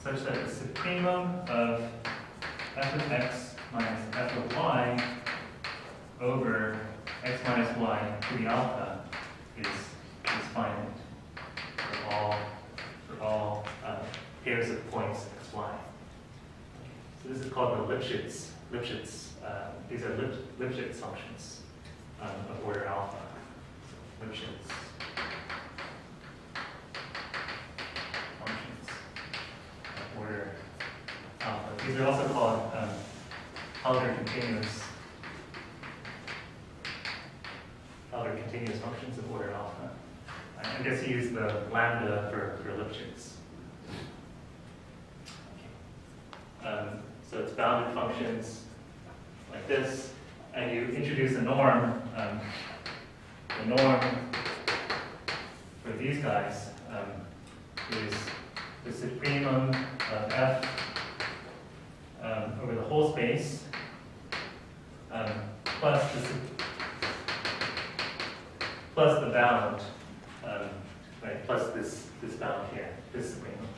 Speaker 1: the supremum of f of x minus f of y over x minus y to the alpha is finite for all pairs of points x, y. So this is called the Lipschitz. These are Lipschitz functions of order alpha. Lipschitz functions of order alpha. These are also called Halder continuous functions of order alpha. I guess he used the lambda for Lipschitz. So it's bounded functions like this, and you introduce a norm. The norm for these guys is the supremum of f over the whole space plus the bound, right? Plus this bound here, this supremum.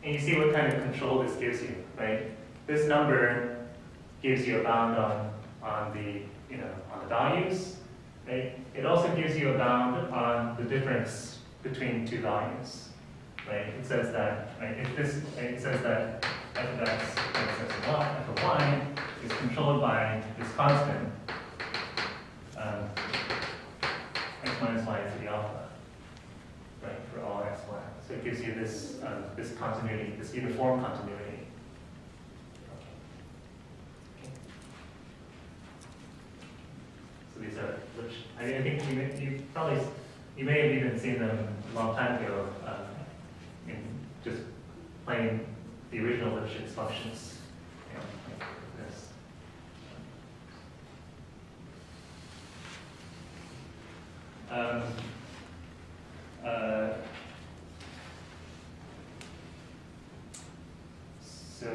Speaker 1: And you see what kind of control this gives you, right? This number gives you a bound on the values, right? It also gives you a bound on the difference between two values, right? It says that, right? It says that f of x, f of y is controlled by this constant x minus y to the alpha, right? For all x, y. So it gives you this this continuity, this uniform continuity. Okay. So these are, I think you may have even seen them a long time ago in just plain the original Lipschitz functions, like this. So,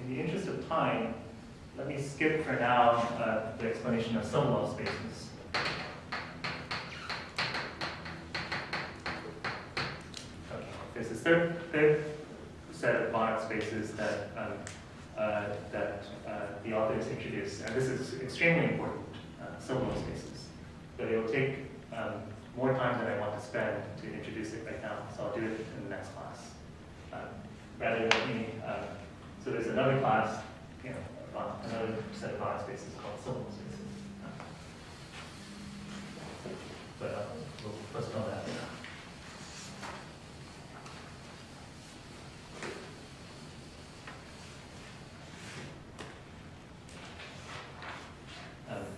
Speaker 1: in the interest of time, let me skip for now the explanation of Sobolev spaces. Okay. There's this third set of Banach spaces that the authors introduced, and this is extremely important, Sobolev spaces. But it will take more time than I want to spend to introduce it right now, so I'll do it in the next class. Rather than me, so there's another class, another set of Banach spaces called Sobolev spaces. But we'll postpone that for now.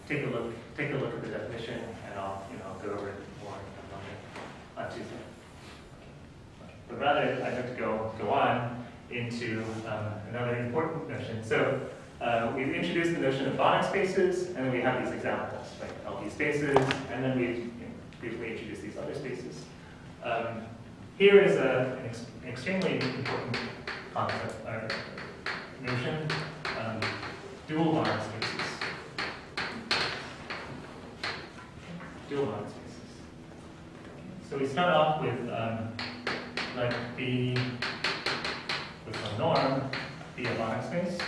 Speaker 1: take a look at the definition, and I'll go over it more on Tuesday. But rather, I'd like to go on into another important notion. So we've introduced the notion of Banach spaces, and then we have these examples, right? LP spaces, and then we briefly introduce these other spaces. Here is an extremely important concept, or notion, dual Banach spaces. Dual Banach spaces. So we start off with let B with some norm be a Banach space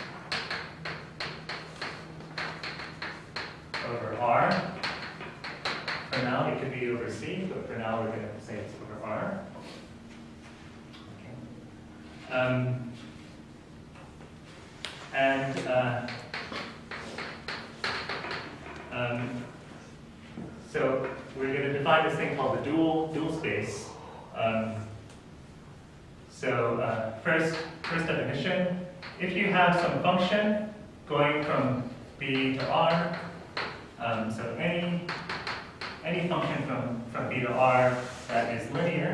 Speaker 1: over R. For now, it could be over C, but for now, we're going to say it's over R. Okay. So we're going to define this thing called the dual space. First definition: if you have some function going from B to R, so any function from B to R that is linear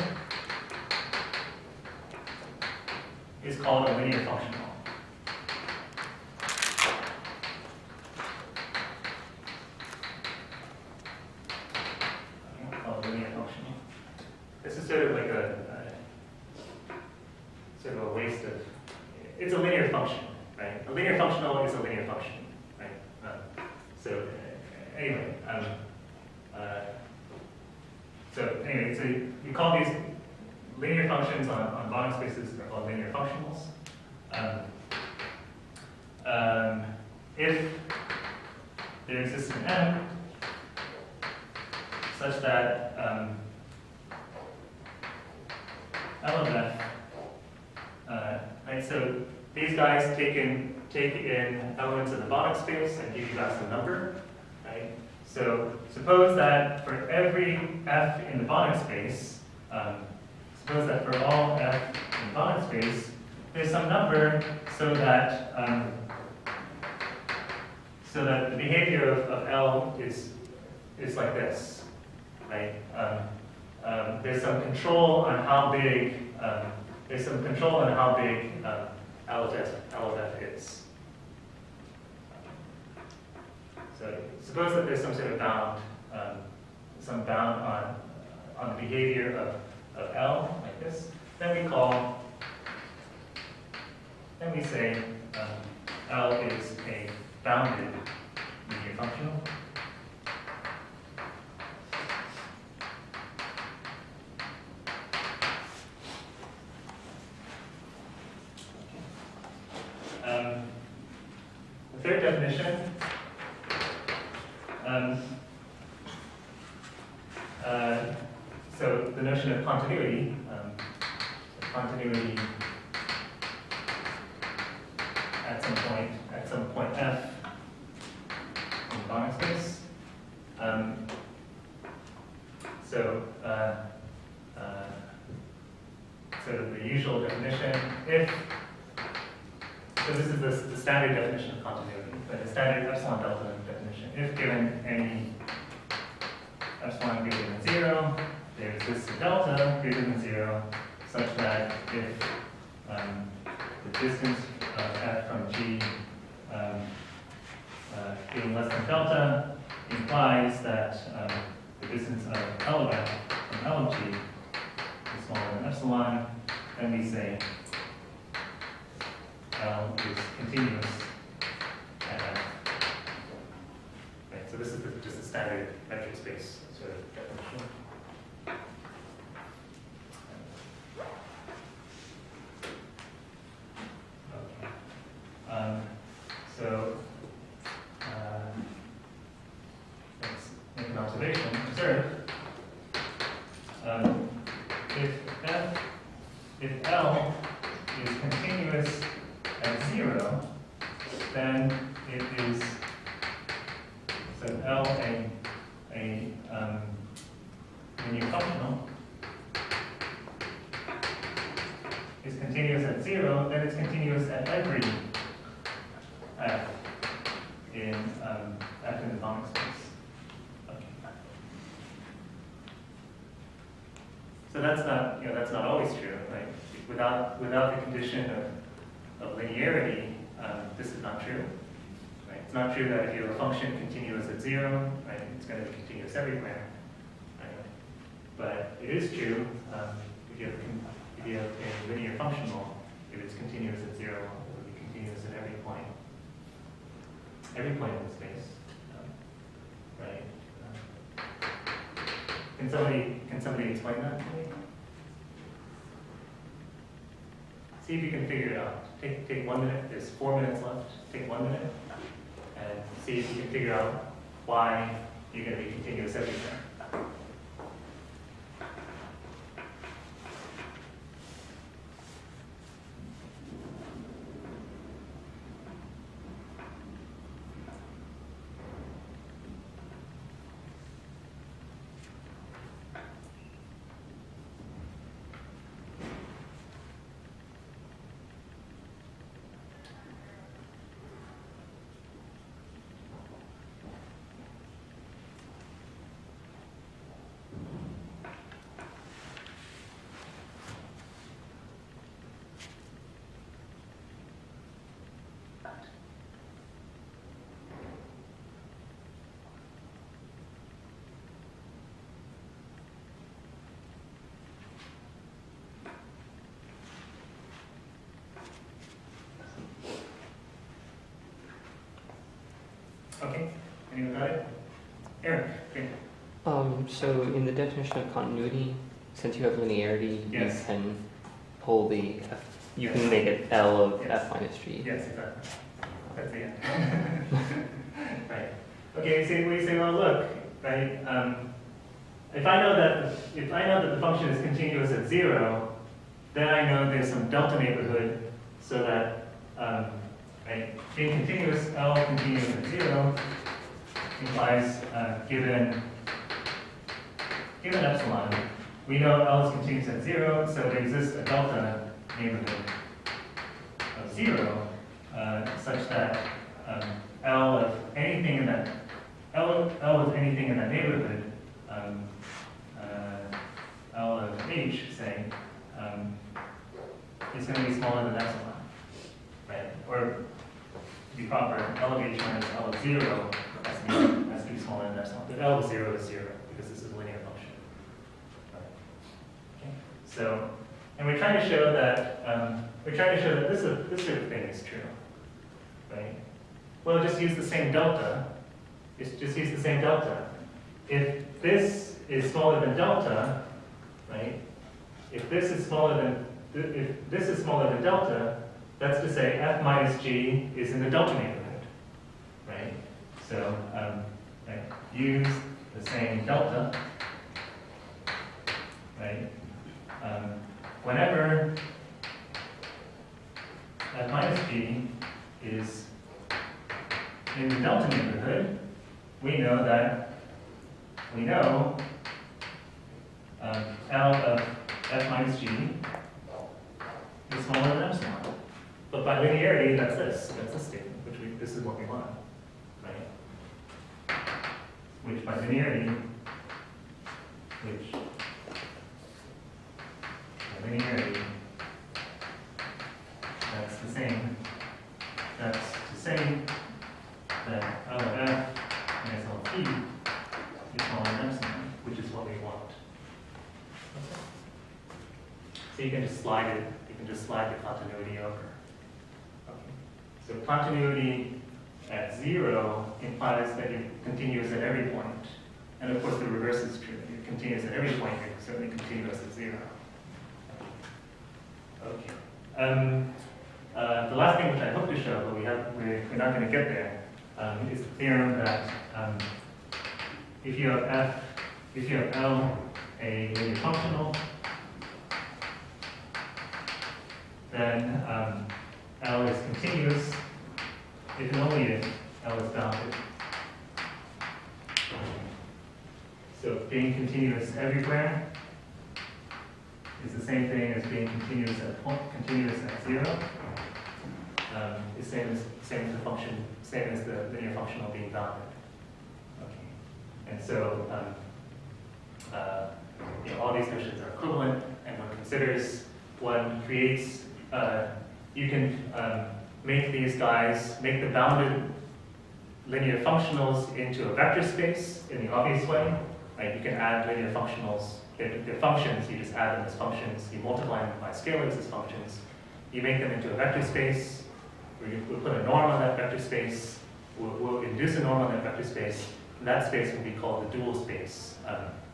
Speaker 1: is called a linear functional. Called a linear functional. This is sort of like a waste of. It's a linear function, right? A linear functional is a linear function, right? Anyway, so we call these linear functions on Banach spaces are called linear functionals. If there exists an M such that L of F, right? So these guys take in elements of the Banach space and give you back some number, right? So suppose that for every F in the Banach space, suppose that for all F in the Banach space, there's some number so that the behavior of L is like this, right? There's some control on how big L of F is. So suppose that there's some sort of bound on the behavior of L like this. Then we say L is a bounded linear functional. The third definition, so the notion of continuity, continuity at some point F in the Banach space. So the usual definition, so this is the standard definition of continuity, but the standard epsilon delta definition. If given any epsilon greater than 0, there exists a delta greater than 0, such that if the distance of F from G being less than delta implies that the distance of L of F from L of G is smaller than epsilon, then we say L is continuous at F. Right, so this is just a standard metric space sort of definition. Okay. Let's make an observation. Observe. If L is continuous at 0, then it is, so L a linear functional is continuous at 0, then it's continuous at every F in the Banach space. So that's not always true, right? Without the condition of linearity, this is not true. Right? It's not true that if you have a function continuous at 0, right, it's going to be continuous everywhere. Right? But it is true if you have a linear functional, if it's continuous at 0, it will be continuous at every point in the space. Right? Can somebody explain that to me? See if you can figure it out. Take 1 minute. There's 4 minutes left. Take 1 minute and see if you can figure out why you're going to be continuous everywhere. Okay, anyone got it? Eric, okay.
Speaker 4: So in the definition of continuity, since you have linearity,
Speaker 1: Yes.
Speaker 4: you can pull the f, you
Speaker 1: Yes.
Speaker 4: can make it L of
Speaker 1: Yes.
Speaker 4: f minus g.
Speaker 1: Yes, exactly. That's the end. Right. Okay, so we say, well, look, right? If I know that the function is continuous at 0, then I know there's some delta neighborhood, so that right, being continuous, L continuous at 0 implies given epsilon, we know L is continuous at 0, so there exists a delta neighborhood of 0, such that L of anything in that neighborhood, L of H, say, is going to be smaller than epsilon, right? Or to be proper, L of H minus L of 0 has to be smaller than epsilon. But L of 0 is 0 because this is a linear function. Right. Okay. So, and we're trying to show that this sort of thing is true, right? Well, just use the same delta. Just use the same delta. If this is smaller than delta, right? If this is smaller than delta, that's to say f minus g is in the delta neighborhood, right? So, right, use the same delta, right? Whenever f minus g is in the delta neighborhood, we know L of f minus g is smaller than epsilon. But by linearity, that's this statement, this is what we want, right? Which by linearity, that's the same. That's to say that L of f minus L of p is smaller than epsilon, which is what we want. Okay. So you can just slide it. You can just slide the continuity over. Okay. So continuity at 0 implies that you're continuous at every point. And of course the reverse is true. You're continuous at every point, you're certainly continuous at 0. Okay. The last thing which I hope to show, but we're not going to get there, is the theorem that if you have L a linear functional, then L is continuous if and only if L is bounded. So being continuous everywhere is the same thing as being continuous at 0. Is same as the linear functional being bounded. Okay, and so all these notions are equivalent, and one creates, you can make these guys, make the bounded linear functionals into a vector space in the obvious way. Right? You can add linear functionals, they're functions, you just add them as functions, you multiply them by scalars as functions. You make them into a vector space, we'll put a norm on that vector space, we'll induce a norm on that vector space, and that space will be called the dual space.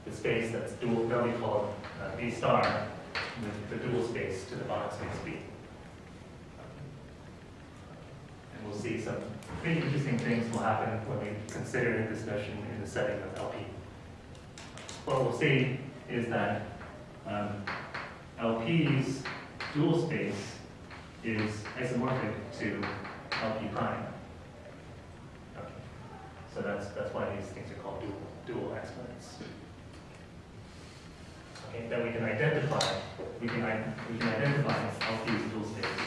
Speaker 1: The space that's dual, that'll be called B star, with the dual space to the Banach space B. And we'll see some pretty interesting things will happen when we consider this notion in the setting of LP. What we'll see is that LP's dual space is isomorphic to LP prime. Okay. So that's why these things are called dual exponents. Okay, that we can identify LP's dual space.